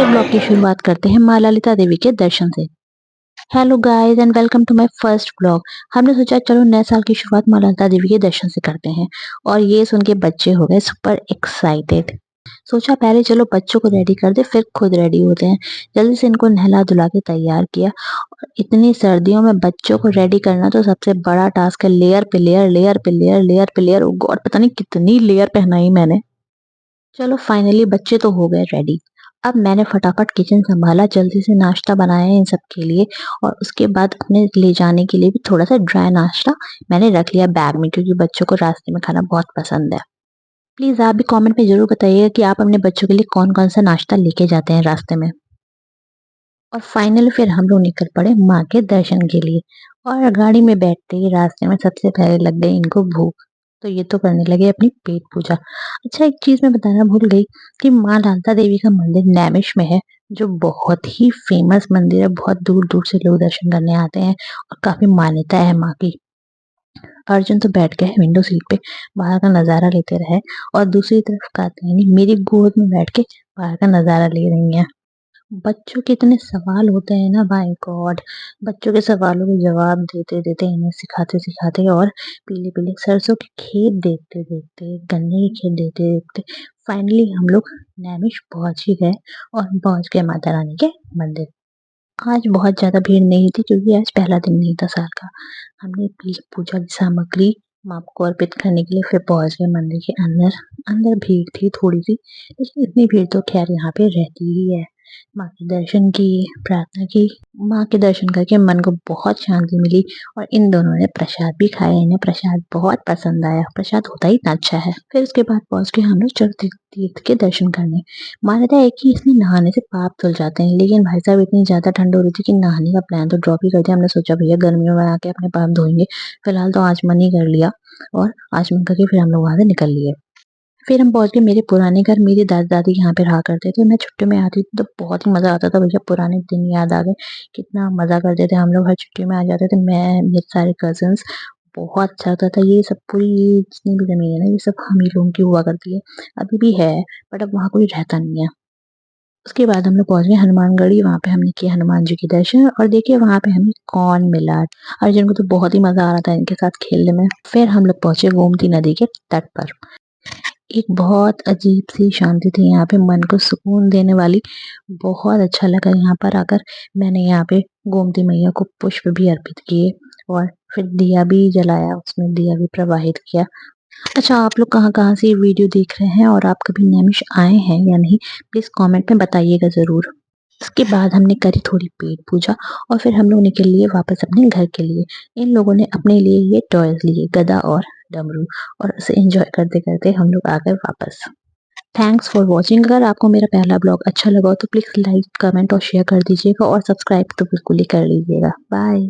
Blog की शुरुआत करते हैं माँ ललिता देवी के दर्शन से। Hello guys and welcome to my first blog. हमने सोचा चलो नए साल की शुरुआत माँ ललिता देवी के दर्शन से करते हैं और ये सुन के बच्चे हो गए सुपर एक्साइटेड। सोचा पहले चलो बच्चों को रेडी कर दे फिर खुद रेडी होते हैं। जल्दी से इनको नहला धुला के तैयार किया और इतनी सर्दियों में बच्चों को रेडी करना तो सबसे बड़ा टास्क है। लेयर पे लेयर, लेयर पे लेयर, लेयर पे लेयर, ओह गॉड पता नहीं कितनी लेयर पहनाई मैंने। चलो फाइनली बच्चे तो हो गए रेडी। अब मैंने फटाफट किचन संभाला, जल्दी से नाश्ता बनाया इन सब के लिए और उसके बाद अपने ले जाने के लिए भी थोड़ा सा ड्राई नाश्ता मैंने रख लिया बैग में, क्योंकि बच्चों को रास्ते में खाना बहुत पसंद है। प्लीज आप भी कमेंट में जरूर बताइएगा कि आप अपने बच्चों के लिए कौन कौन सा नाश्ता लेके जाते हैं रास्ते में। और फाइनली फिर हम लोग निकल पड़े माँ के दर्शन के लिए। और गाड़ी में बैठते ही रास्ते में सबसे पहले लग गई इनको भूख, तो ये तो करने लगे अपनी पेट पूजा। अच्छा, एक चीज मैं बताना भूल गई कि माँ लालता देवी का मंदिर नैमिष में है, जो बहुत ही फेमस मंदिर है। बहुत दूर दूर से लोग दर्शन करने आते हैं और काफी मान्यता है माँ की। अर्जुन तो बैठ गए विंडो सीट पे, बाहर का नजारा लेते रहे और दूसरी तरफ कात्यायनी मेरी गोद में बैठ के बाहर का नजारा ले रही है। बच्चों के इतने सवाल होते हैं ना, बाय गॉड। बच्चों के सवालों के जवाब देते देते, इन्हें सिखाते सिखाते और पीले पीले सरसों के खेत देखते देखते, गन्ने के खेत देखते देखते फाइनली हम लोग नैमिष पहुंच ही गए और पहुंच गए माता रानी के मंदिर। आज बहुत ज्यादा भीड़ नहीं थी क्योंकि आज पहला दिन नहीं था साल का। हमने पूजा की सामग्री माँ को अर्पित करने के लिए फिर पहुंच गए मंदिर के अंदर। अंदर भीड़ थी थोड़ी सी, लेकिन इतनी भीड़ तो खैर यहाँ पे रहती ही है। माँ के दर्शन किए, प्रार्थना की। माँ के दर्शन करके मन को बहुत शांति मिली और इन दोनों ने प्रसाद भी खाया। इन्हें प्रसाद बहुत पसंद आया, प्रसाद होता ही इतना अच्छा है। फिर उसके बाद पहुंच के हम लोग चतुर्थ तीर्थ के दर्शन करने। मान्यता है कि इसमें नहाने से पाप धुल जाते हैं, लेकिन भाई साहब इतनी ज्यादा ठंड हो रही थी कि नहाने का प्लान तो ड्रॉप ही कर दिया। हमने सोचा भैया गर्मियों में आके अपने पाप धोएंगे, फिलहाल तो आचमन ही कर लिया और आचमन करके फिर हम लोग वहां से निकल लिए। फिर हम पहुंच गए मेरे पुराने घर। मेरे दादा दादी यहाँ पे रहा करते थे। मैं छुट्टी में आती थी तो बहुत ही मजा आता था। भैया पुराने दिन याद आ गए, कितना मजा करते थे हम लोग। हर छुट्टी में आ जाते थे, मैं मेरे सारे कजिन्स। बहुत अच्छा होता था। ये सब पूरी ये जितनी भी जमीन है ना, ये सब हम ही लोगों की हुआ करती है, अभी भी है, बट अब वहाँ कोई रहता नहीं है। उसके बाद हम लोग पहुंच गए हनुमानगढ़ी। वहां पे हमने किया हनुमान जी के दर्शन और देखिए वहां पे हमें कौन मिला। अर्जुन को तो बहुत ही मजा आ रहा था इनके साथ खेलने में। फिर हम लोग पहुंचे गोमती नदी के तट पर। एक बहुत अजीब सी शांति थी यहाँ पे, मन को सुकून देने वाली। बहुत अच्छा लगा यहाँ पर आकर। मैंने यहाँ पे गोमती मैया को पुष्प भी अर्पित किए और फिर दिया भी जलाया, उसमें दिया भी प्रवाहित किया। अच्छा, आप लोग कहाँ कहाँ से ये वीडियो देख रहे हैं और आप कभी नैमिष आए हैं या नहीं, प्लीज कमेंट में बताइएगा जरूर। उसके बाद हमने करी थोड़ी पेट पूजा और फिर हम लोग निकल लिए वापस अपने घर के लिए। इन लोगों ने अपने लिए ये टॉयज लिए, गदा और डमरू, और उसे एंजॉय करते करते हम लोग आ गए वापस। Thanks for watching. अगर आपको मेरा पहला ब्लॉग अच्छा लगा हो तो प्लीज लाइक कमेंट और शेयर कर दीजिएगा और सब्सक्राइब तो बिल्कुल ही कर लीजिएगा। बाय।